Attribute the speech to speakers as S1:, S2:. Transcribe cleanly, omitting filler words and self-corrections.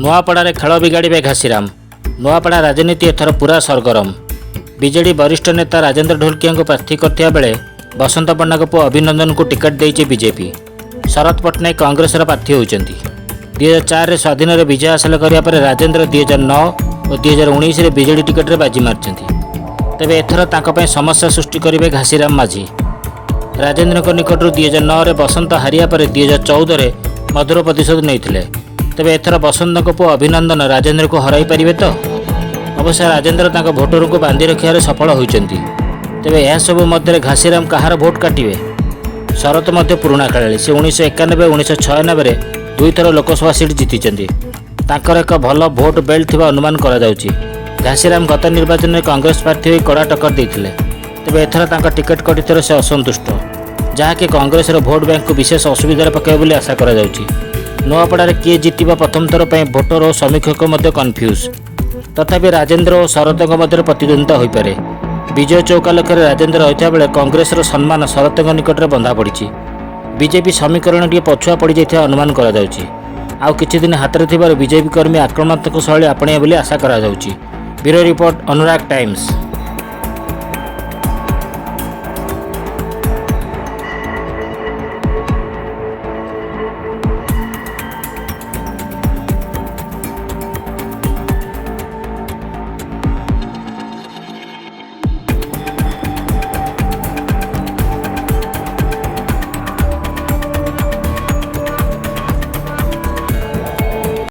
S1: ନୂଆପଡ଼ାରେ ଖେଳ ବିଗାଡ଼ିବେ ଘାସିରାମ। ନୂଆପଡ଼ା ରାଜନୀତି ଏଥର ପୁରା ସରଗରମ। ବିଜେଡି ବରିଷ୍ଠ ନେତା ରାଜେନ୍ଦ୍ର ଢୋଲକିଆଙ୍କୁ ପ୍ରାର୍ଥୀ କରିଥିବା ବେଳେ ବସନ୍ତ ପଣ୍ଡାଙ୍କ ପୁଅ ଅଭିନନ୍ଦନଙ୍କୁ ଟିକେଟ୍ ଦେଇଛି ବିଜେପି। ଶରତ ପଟ୍ଟନାୟକ କଂଗ୍ରେସର ପ୍ରାର୍ଥୀ ହୋଇଛନ୍ତି। 2004ରେ ସ୍ୱାଧୀନରେ ବିଜୟ ହାସଲ କରିବା ପରେ ରାଜେନ୍ଦ୍ର 2009 ଓ 2019ରେ ବିଜେଡି ଟିକେଟରେ ବାଜି ମାରିଛନ୍ତି। ତେବେ ଏଥର ତାଙ୍କ ପାଇଁ ସମସ୍ୟା ସୃଷ୍ଟି କରିବେ ଘାସିରାମ ମାଝୀ। ରାଜେନ୍ଦ୍ରଙ୍କ ନିକଟରୁ 2009ରେ ବସନ୍ତ ହାରିବା ପରେ 2014ରେ ମଧୁର ପ୍ରତିଶୋଧ ନେଇଥିଲେ। ତେବେ ଏଥର ବସନ୍ତଙ୍କ ପୁଅ ଅଭିନନ୍ଦନ ରାଜେନ୍ଦ୍ରକୁ ହରାଇ ପାରିବେ ତ? ଅବଶ୍ୟ ରାଜେନ୍ଦ୍ର ତାଙ୍କ ଭୋଟରଙ୍କୁ ବାନ୍ଧି ରଖିବାରେ ସଫଳ ହୋଇଛନ୍ତି। ତେବେ ଏହାସବୁ ମଧ୍ୟରେ ଘାସିରାମ କାହାର ଭୋଟ କାଟିବେ? ଶରତ ମଧ୍ୟ ପୁରୁଣା ଖେଳାଳି। ସେ 1991 ଓ 1996ରେ ଦୁଇଥର ଲୋକସଭା ସିଟ୍ ଜିତିଛନ୍ତି। ତାଙ୍କର ଏକ ଭଲ ଭୋଟ ବେଲ୍ଟ ଥିବା ଅନୁମାନ କରାଯାଉଛି। ଘାସିରାମ ଗତ ନିର୍ବାଚନରେ କଂଗ୍ରେସ ପ୍ରାର୍ଥୀ ହୋଇ କଡ଼ା ଟକ୍କର ଦେଇଥିଲେ। ତେବେ ଏଥର ତାଙ୍କ ଟିକେଟ୍ କଟିଥିବାରୁ ସେ ଅସନ୍ତୁଷ୍ଟ, ଯାହାକି କଂଗ୍ରେସର ଭୋଟ ବ୍ୟାଙ୍କକୁ ବିଶେଷ ଅସୁବିଧାରେ ପକାଇବ ବୋଲି ଆଶା କରାଯାଉଛି। ନୂଆପଡ଼ାରେ କିଏ ଜିତିବ ପ୍ରଥମ ଥର ପାଇଁ ଭୋଟର ଓ ସମୀକ୍ଷକ ମଧ୍ୟ କନଫ୍ୟୁଜ୍। ତଥାପି ରାଜେନ୍ଦ୍ର ଓ ଶରତଙ୍କ ମଧ୍ୟରେ ପ୍ରତିଦ୍ୱନ୍ଦିତା ହୋଇପାରେ। ବିଜୟ ଚୌକା ଲକ୍ଷ୍ୟରେ ରାଜେନ୍ଦ୍ର ରହିଥିବା ବେଳେ କଂଗ୍ରେସର ସମ୍ମାନ ଶରତଙ୍କ ନିକଟରେ ବନ୍ଧା ପଡ଼ିଛି। ବିଜେପି ସମୀକରଣଟିଏ ପଛୁଆ ପଡ଼ିଯାଇଥିବା ଅନୁମାନ କରାଯାଉଛି। ଆଉ କିଛି ଦିନ ହାତରେ ଥିବାରୁ ବିଜେପି କର୍ମୀ ଆକ୍ରମଣାତ୍ମକ ଶୈଳୀ ଆପଣେଇବେ ବୋଲି ଆଶା କରାଯାଉଛି। Bureau report, Anurag Times.